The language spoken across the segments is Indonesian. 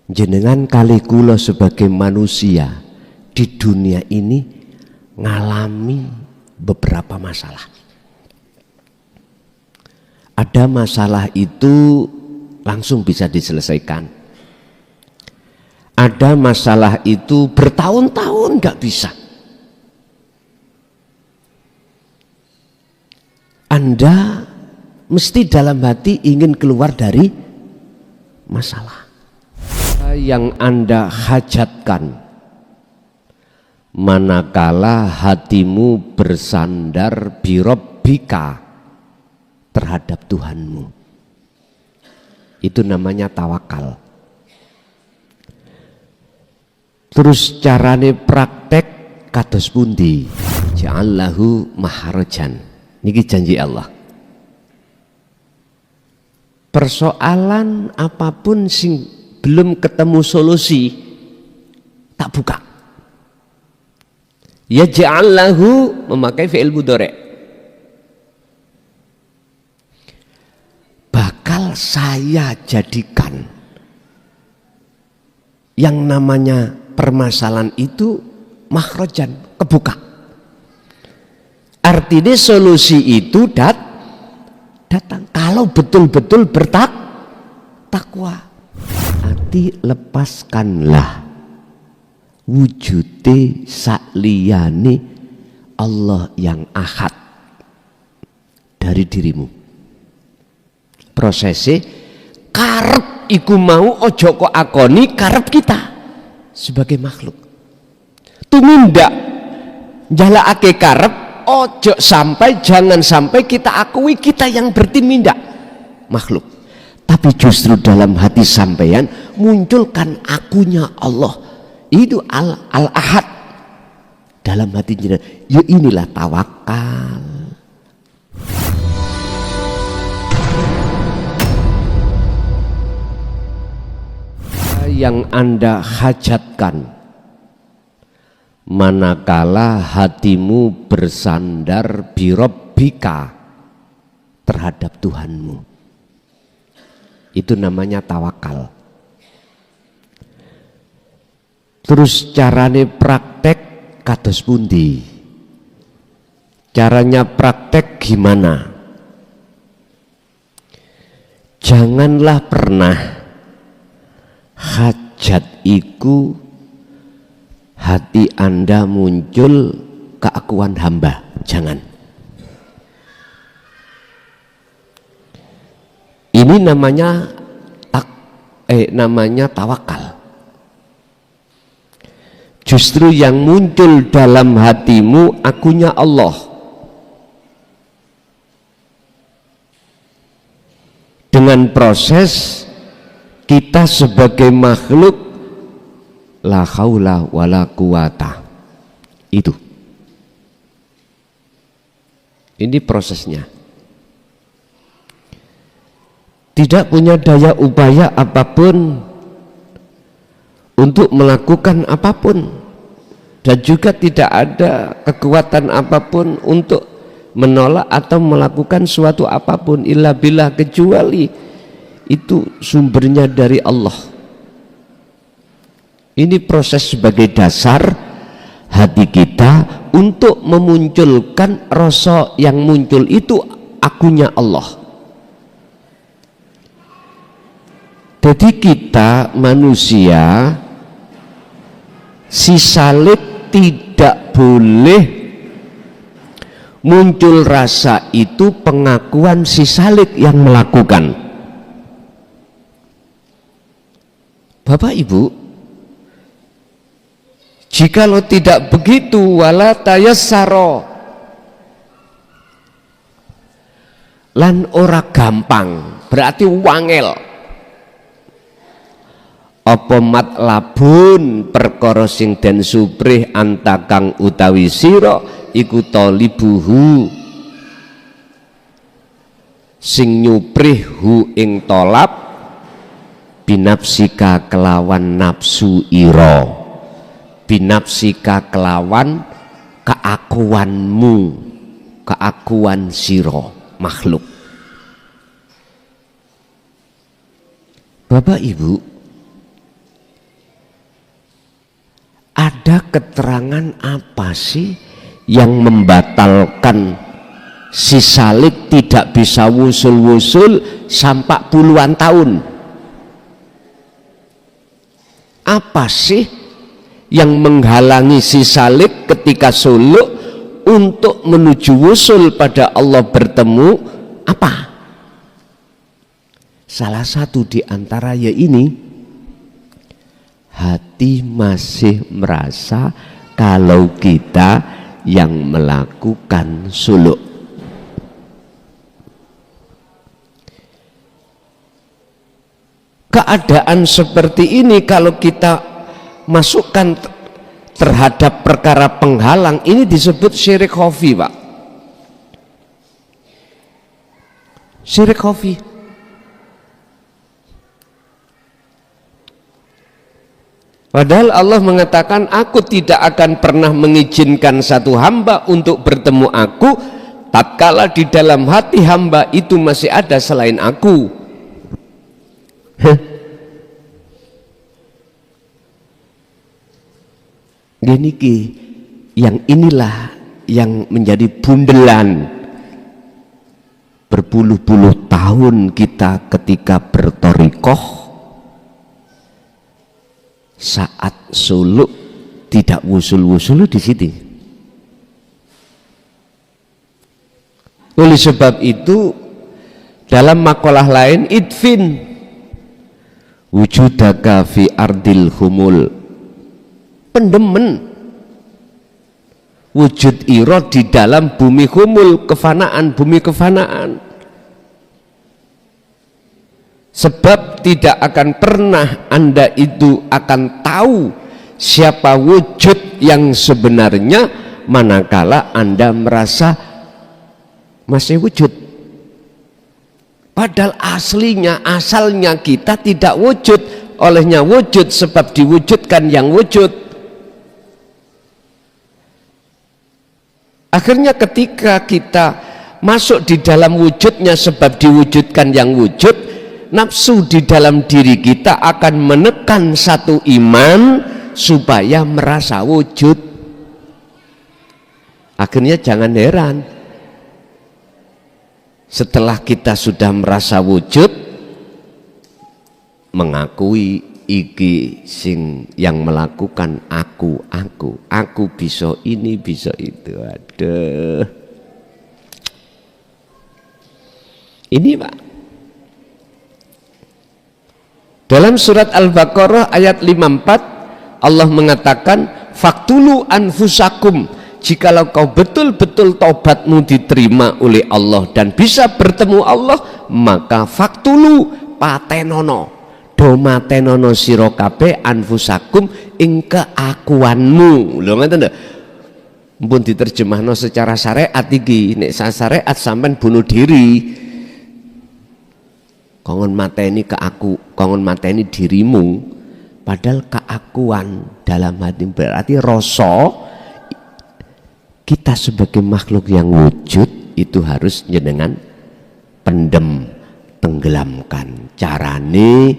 jenengan kali kula sebagai manusia di dunia ini ngalami beberapa masalah. Ada masalah itu langsung bisa diselesaikan. Ada masalah itu bertahun-tahun nggak bisa. Anda mesti dalam hati ingin keluar dari masalah yang Anda hajatkan manakala hatimu bersandar birabbika terhadap Tuhanmu. Itu namanya tawakal. Terus carane praktek kados pundi? Ja'allahu maharajan. Niki janji Allah. Persoalan apapun sing belum ketemu solusi, tak buka. Ya ja'allahu memakai fi'il mudhari'. Bakal saya jadikan yang namanya permasalahan itu makhrajan, kebuka. Artinya solusi itu datang kalau betul-betul bertakwa. Arti lepaskanlah wujude sakliyane Allah yang ahad dari dirimu. Prosesnya karep iku mau ojo kok akoni karep kita sebagai makhluk. Tumindak jalakake karep ojo sampai, jangan sampai kita akui kita yang bertindak makhluk, tapi justru dalam hati sampeyan munculkan akunya Allah, itu al-ahad dalam hati jenengan. Ya inilah tawakal. Yang Anda hajatkan manakala hatimu bersandar birabbika terhadap Tuhanmu. Itu namanya tawakal. Terus carane praktek kados pundi? Caranya praktek gimana? Janganlah pernah hajat iku hati Anda muncul keakuan hamba. Jangan. Ini namanya namanya tawakal. Justru yang muncul dalam hatimu akunya Allah. Dengan proses kita sebagai makhluk la haula wala quwata. Itu. Ini prosesnya. Tidak punya daya upaya apapun untuk melakukan apapun, dan juga tidak ada kekuatan apapun untuk menolak atau melakukan suatu apapun illa billah, kecuali itu sumbernya dari Allah. Ini proses sebagai dasar hati kita untuk memunculkan rasa yang muncul itu akunya Allah. Jadi kita manusia si salib tidak boleh muncul rasa itu pengakuan si salib yang melakukan. Bapak Ibu, jikalau tidak begitu wala tayassaro lan ora gampang, berarti wangel. Apa matlabun perkara sing den suprih antakang utawi sira iku talibuhu sing nyuprihhu ing tolab binafsika kelawan nafsu ira, binafsika kelawan keakuanmu, keakuan sira makhluk. Bapak Ibu, ada keterangan apa sih yang membatalkan si salik tidak bisa wusul-wusul sampai puluhan tahun? Apa sih yang menghalangi si salik ketika suluk untuk menuju wusul pada Allah bertemu? Apa? Salah satu di antara ya ini, hati masih merasa kalau kita yang melakukan suluk. Keadaan seperti ini kalau kita masukkan terhadap perkara penghalang, ini disebut syirik khafi, Pak. Syirik khafi. Padahal Allah mengatakan, aku tidak akan pernah mengizinkan satu hamba untuk bertemu aku tatkala di dalam hati hamba itu masih ada selain aku. Gini ki, yang inilah yang menjadi bundelan berpuluh-puluh tahun kita ketika bertorikoh, saat suluk tidak wusul-wusul di sini. Oleh sebab itu dalam makalah lain, idfin wujudaka fi ardil humul, pendemen wujud iro di dalam bumi humul, kefanaan, bumi kefanaan. Sebab tidak akan pernah Anda itu akan tahu siapa wujud yang sebenarnya manakala Anda merasa masih wujud. Padahal aslinya, asalnya kita tidak wujud, olehnya wujud sebab diwujudkan yang wujud. Akhirnya ketika kita masuk di dalam wujudnya sebab diwujudkan yang wujud, nafsu di dalam diri kita akan menekan satu iman supaya merasa wujud. Akhirnya jangan heran, setelah kita sudah merasa wujud, mengakui iki sing yang melakukan aku bisa ini bisa itu. Aduh, ini Pak, dalam surat Al-Baqarah ayat 54 Allah mengatakan, faktulu anfusakum, jikalau kau betul-betul taubatmu diterima oleh Allah dan bisa bertemu Allah, maka faktulu patenono, domatenono sira kabeh anfusakum ing keakuanmu. Lho ngoten lho. Mumpun diterjemahno secara syariat iki, nek syariat sampean bunuh diri. Kongon mateni kongon mateni dirimu, padahal keakuan dalam hati berarti rasa. Kita sebagai makhluk yang wujud itu harus jenengan pendem, tenggelamkan. Carane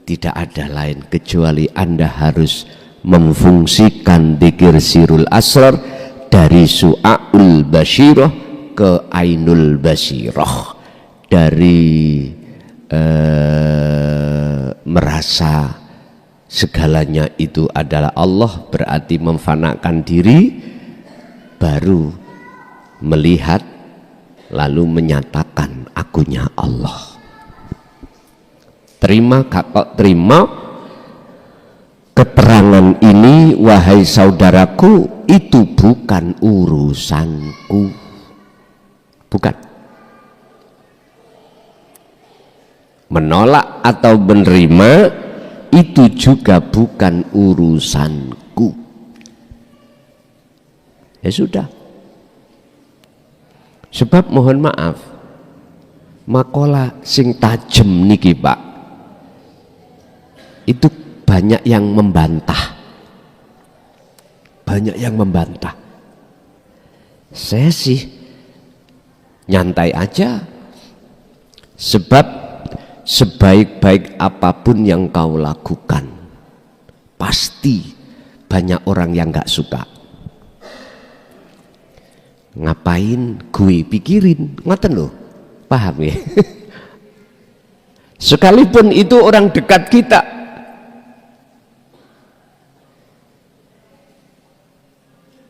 tidak ada lain kecuali Anda harus memfungsikan dzikir sirul asrar dari su'aul basyirah ke ainul basyirah, dari merasa segalanya itu adalah Allah, berarti memfanakan diri, baru melihat lalu menyatakan akunya Allah. Terima kakak, terima keterangan ini wahai saudaraku, itu bukan urusanku. Bukan. Menolak atau menerima itu juga bukan urusanku. Ya sudah. Sebab mohon maaf, makalah sing tajem niki Pak, itu banyak yang membantah. Banyak yang membantah. Saya sih nyantai aja. Sebab sebaik-baik apapun yang kau lakukan, pasti banyak orang yang nggak suka. Ngapain gue pikirin, ngoten loh, paham ya? Sekalipun itu orang dekat kita,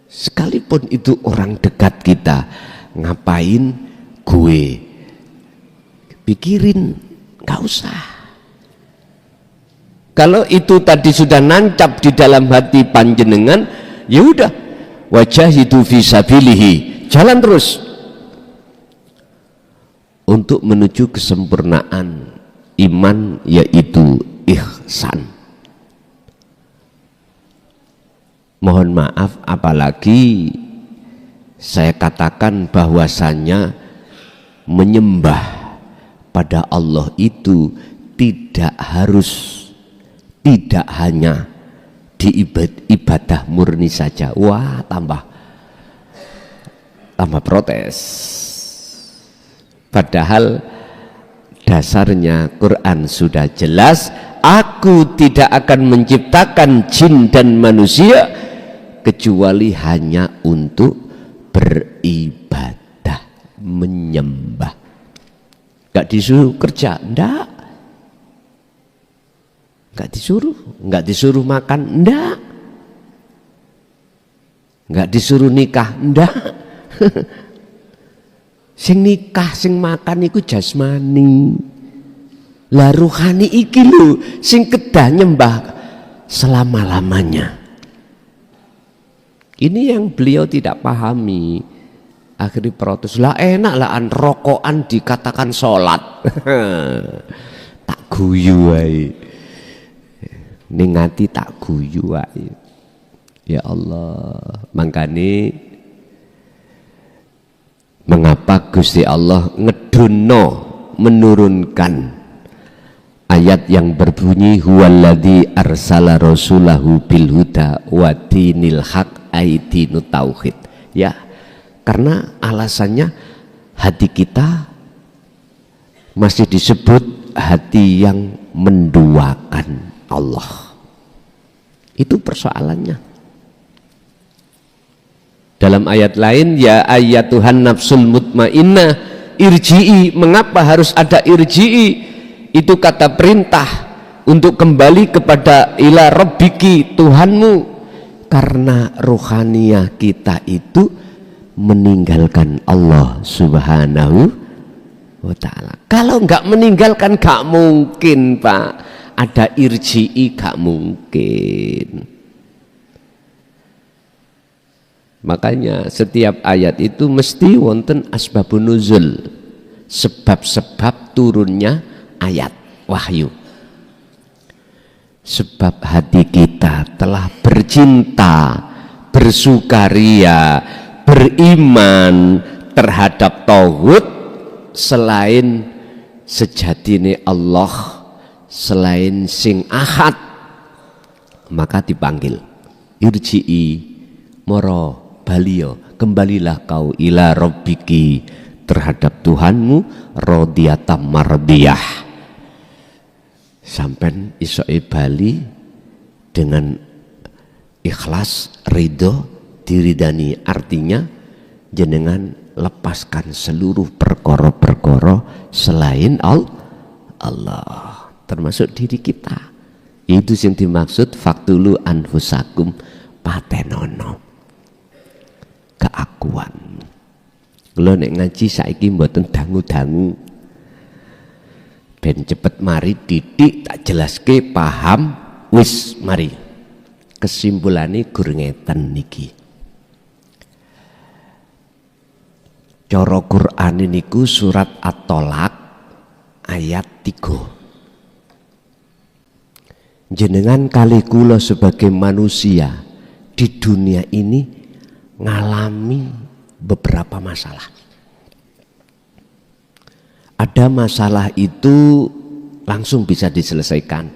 sekalipun itu orang dekat kita, ngapain gue pikirin, nggak usah. Kalau itu tadi sudah nancap di dalam hati panjenengan, ya udah, wajahidu fi sabilihi, jalan terus untuk menuju kesempurnaan iman, yaitu ihsan. Mohon maaf apalagi saya katakan bahwasanya menyembah pada Allah itu tidak hanya di ibadah murni saja. Wah, tambah protes. Padahal dasarnya Quran sudah jelas, aku tidak akan menciptakan jin dan manusia kecuali hanya untuk beribadah, menyembah. Gak disuruh kerja, enggak. Enggak disuruh makan, enggak. Enggak disuruh nikah, enggak. Sing nikah, sing makan iku jasmani. Lah ruhani iki lho sing kedah nyembah selama-lamanya. Ini yang beliau tidak pahami. Akhirnya protes, lah enak lah rokokan dikatakan sholat. Tak guyu wae. Ningati tak guyu wae. Ya Allah, makanya mengapa Gusti Allah ngedunno menurunkan ayat yang berbunyi huwaladzi arsala rasulahu bil huda wa dinil haq aidinu tauhid. Ya, karena alasannya hati kita masih disebut hati yang menduakan Allah. Itu persoalannya. Dalam ayat lain, ya ayyatuhan nafsul mutmainnah irji'i. Mengapa harus ada irji'i? Itu kata perintah untuk kembali kepada ila rabbiki, Tuhanmu. Karena ruhaniyah kita itu meninggalkan Allah subhanahu wa ta'ala. Kalau enggak meninggalkan, gak mungkin Pak ada irji'i, gak mungkin. Makanya setiap ayat itu mesti wonten asbabun nuzul, sebab-sebab turunnya ayat wahyu. Sebab hati kita telah bercinta, bersukaria, beriman terhadap tauhid selain sejatine Allah, selain sing ahad, maka dipanggil irji'i, moro balio, kembalilah kau ila rabbiki, terhadap Tuhanmu, radhiyatam mardiyah. Sampai isoi bali dengan ikhlas, ridho, diridani. Artinya jenengan lepaskan seluruh perkara-perkara selain Allah, termasuk diri kita. Itu yang dimaksud faktulu anfusakum patenono, keakuan. Kalau nek ngaji saiki mboten dangu-dangu, ben cepet mari didik tak jelaske paham wis mari. Kesimpulane gur ngeten niki. Cara Quran niku surat At-Tolak ayat 3. Jenengan kali kula sebagai manusia di dunia ini ngalami beberapa masalah. Ada masalah itu langsung bisa diselesaikan.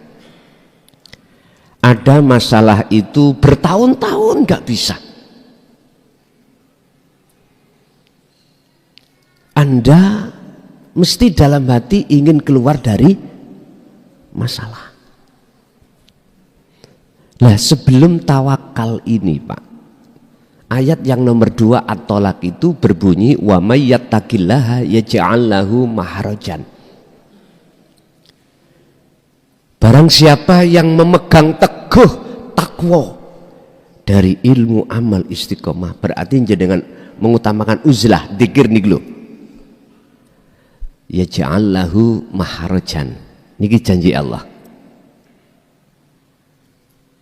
Ada masalah itu bertahun-tahun gak bisa. Anda mesti dalam hati ingin keluar dari masalah. Nah, sebelum tawakal ini Pak, ayat yang nomor 2 At-Tolaq itu berbunyi wa may yattaqillaha yaj'al lahu mahrajan. Barang siapa yang memegang teguh takwa dari ilmu amal istiqomah, berarti dengan mengutamakan uzlah, dzikir niku lho. Yaj'al lahu mahrajan. Niki janji Allah.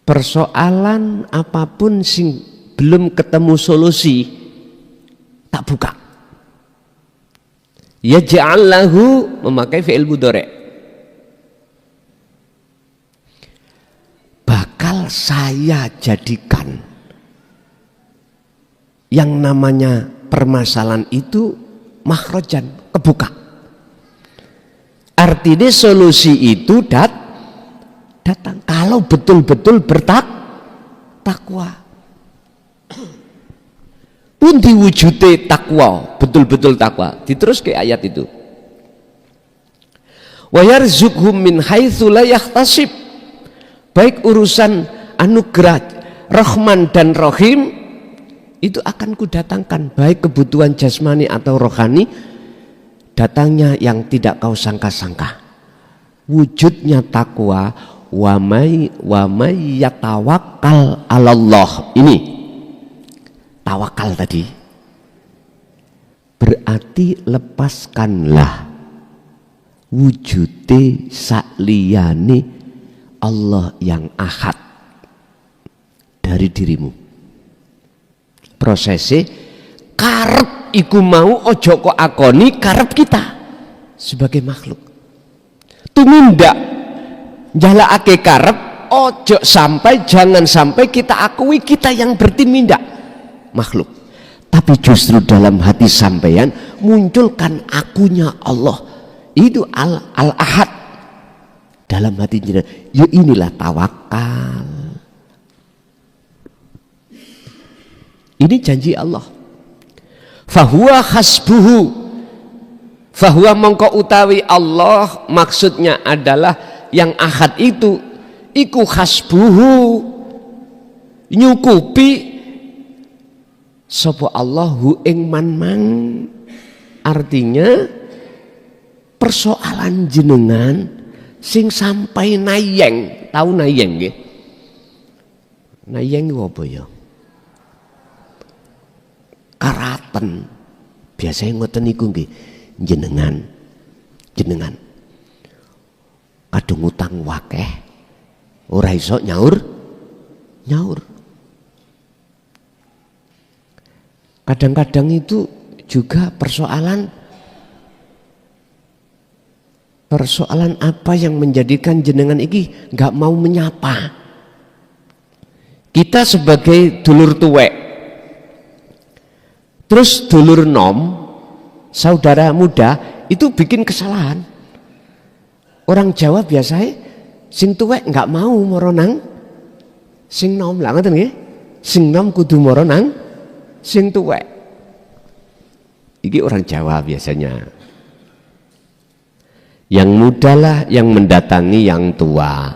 Persoalan apapun sing belum ketemu solusi tak buka. Yaj'al lahu memakai fi'il mudhari'. Bakal saya jadikan yang namanya permasalahan itu makhrajan, kebuka. Artinya solusi itu datang kalau betul-betul bertakwa. Pun diwujute takwa, betul-betul takwa. Diterus ke ayat itu. Wa yarzuqhum min haitsu la yahtasib. Baik urusan anugerah Rahman dan Rahim itu akan kudatangkan, baik kebutuhan jasmani atau rohani, datangnya yang tidak kau sangka-sangka. Wujudnya takwa, wa may yatawakkal 'alallah. Ini tawakal tadi berarti lepaskanlah wujude sakliyane Allah yang ahad dari dirimu. Prosesnya karep iku mau ojo kok akoni karep kita sebagai makhluk. Tumindak jalakake karep ojo sampai, jangan sampai kita akui kita yang bertindak makhluk. Tapi justru dalam hati sampeyan munculkan akunya Allah. Itu al-ahad dalam hati jenengan. Ya inilah tawakal. Ini janji Allah. Fahuwa hasbuhu. Fahuwa mongko utawi Allah, maksudnya adalah yang ahad itu iku hasbuhu, nyukupi sapa Allahu ing man. Artinya persoalan jenengan sing sampai nayeng. Tahu nayeng nggih? Nayeng apa ya? Karaten. Biasanya ngoten niku nggih. Jenengan kadung utang wakeh ora iso nyaur. Kadang-kadang itu juga persoalan apa yang menjadikan jenengan iki nggak mau menyapa. Kita sebagai dulur tuwek, terus dulur nom, saudara muda itu bikin kesalahan. Orang Jawa biasanya sing tuwek nggak mau moronang sing nom lah, ngoten nggih. Sing nom kudu moronang sing tuwek. Iki orang Jawa biasanya. Yang muda lah yang mendatangi yang tua,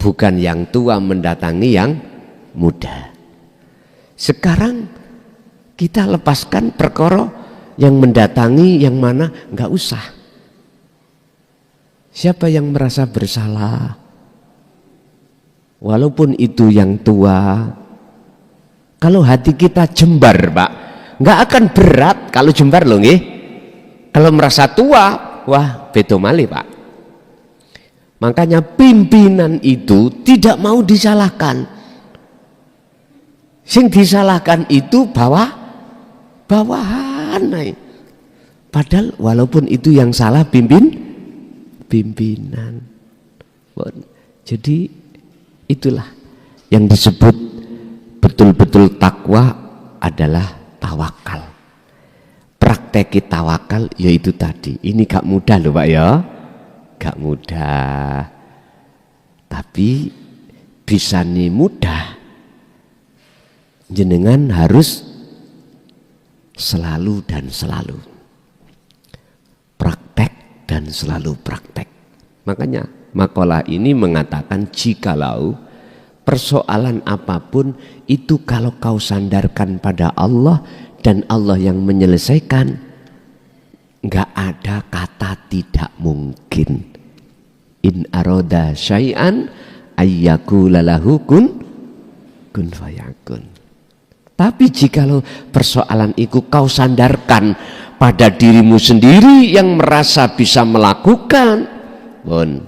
bukan yang tua mendatangi yang muda. Sekarang kita lepaskan perkara yang mendatangi yang mana, nggak usah. Siapa yang merasa bersalah, walaupun itu yang tua, kalau hati kita jembar Pak, nggak akan berat kalau jembar loh nggih. Kalau merasa tua, wah beto malih Pak. Makanya pimpinan itu tidak mau disalahkan. Sing disalahkan itu bawahan. Padahal walaupun itu yang salah pimpinan. Jadi itulah yang disebut betul-betul takwa adalah tawakal. Praktek tawakal yaitu tadi. Ini gak mudah loh Pak ya. Gak mudah. Tapi bisa nih mudah. Jenengan harus selalu dan selalu praktek dan selalu praktek. Makanya makalah ini mengatakan jikalau persoalan apapun itu kalau kau sandarkan pada Allah dan Allah yang menyelesaikan, nggak ada kata tidak mungkin. In aroda syai'an ayyakula lahu kun fayakun. Tapi jikalau persoalan itu kau sandarkan pada dirimu sendiri yang merasa bisa melakukan, bon,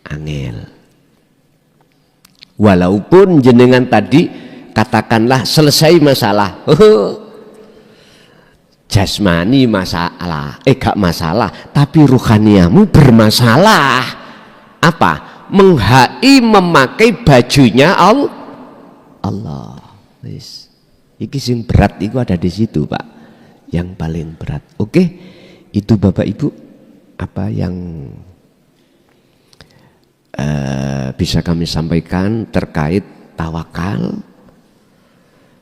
angel. Walaupun jenengan tadi katakanlah selesai masalah, jasmani masalah, gak masalah, tapi ruhaniamu bermasalah. Apa? Memakai bajunya Allah. Wis. Iki sing berat itu ada di situ, Pak. Yang paling berat. Oke, itu Bapak Ibu apa yang bisa kami sampaikan terkait tawakal.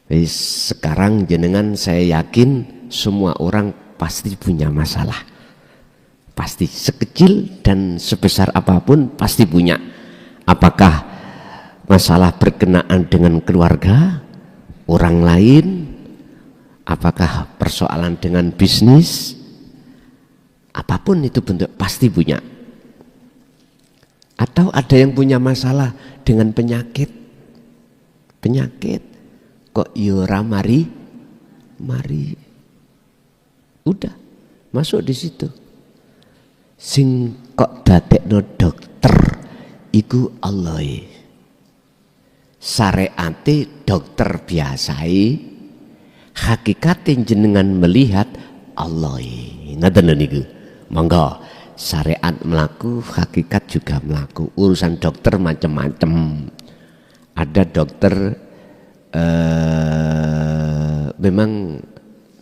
Wis, sekarang jenengan saya yakin semua orang pasti punya masalah, pasti sekecil dan sebesar apapun pasti punya. Apakah masalah berkenaan dengan keluarga, orang lain, apakah persoalan dengan bisnis, apapun itu bentuk pasti punya. Atau ada yang punya masalah dengan penyakit kok yora mari udah masuk di situ. Sing kok dadekno dokter iku Allah. Syariate dokter biasai, hakikate jenengan melihat Allah. Ngoten niku. Monggo syariat melaku, hakikat juga melaku. Urusan dokter macam-macam. Ada dokter memang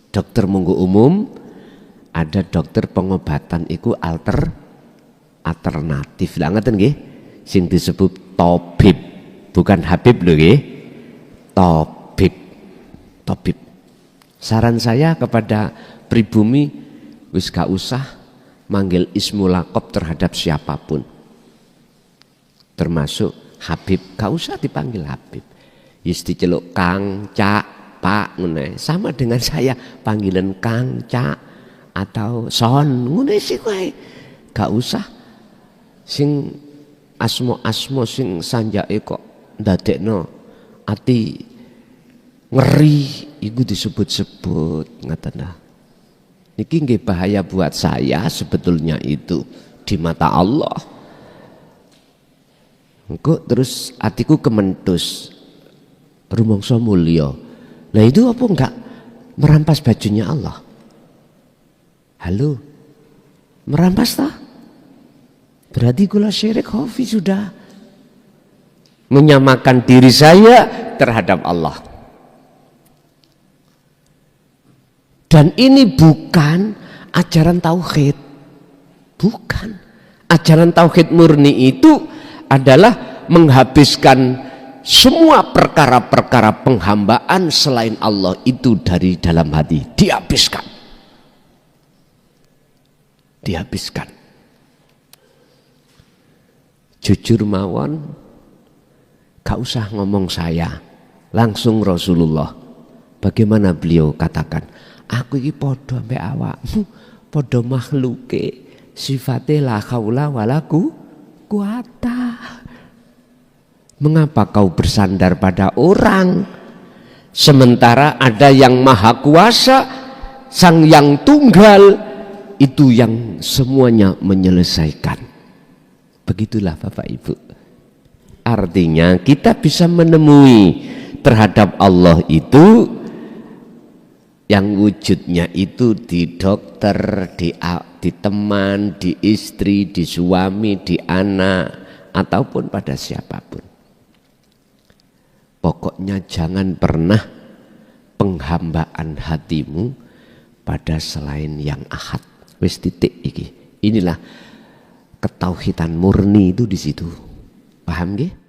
dokter munggu umum, ada dokter pengobatan iku alternatif. Lah ngoten nggih, sing disebut tabib, bukan Habib lho nggih. Tabib. Saran saya kepada pribumi wis gak usah manggil ismul laqab terhadap siapapun. Termasuk Habib, gak usah dipanggil Habib. Wis diceluk Kang, Cak, Pak ngene. Sama dengan saya panggilan Kang, Cak atau Son ngene sih kowe. Gak usah sing asmo-asmo sing sanjake kok ndadekno ati ngeri iku disebut-sebut ngaten. Niki nggih bahaya buat saya sebetulnya itu di mata Allah. Engko terus atiku kementus rumangsa mulya. Lah itu apa enggak merampas bajunya Allah? Halo, merampas tak? Berarti kula syirik khafi sudah menyamakan diri saya terhadap Allah. Dan ini bukan ajaran tauhid. Bukan. Ajaran tauhid murni itu adalah menghabiskan semua perkara-perkara penghambaan selain Allah itu dari dalam hati. Dihabiskan. Jujur mawon, gak usah ngomong saya, langsung Rasulullah. Bagaimana beliau katakan, aku ini podo ambek awakmu, podo makhluke, sifatnya la haula wala quwata. Mengapa kau bersandar pada orang, sementara ada yang maha kuasa, sang yang tunggal, itu yang semuanya menyelesaikan. Begitulah Bapak Ibu. Artinya kita bisa menemui terhadap Allah itu yang wujudnya itu di dokter, di teman, di istri, di suami, di anak, ataupun pada siapapun. Pokoknya jangan pernah penghambaan hatimu pada selain yang ahad. Wis titik iki. Inilah ketauhidan murni itu di situ. Paham nggih?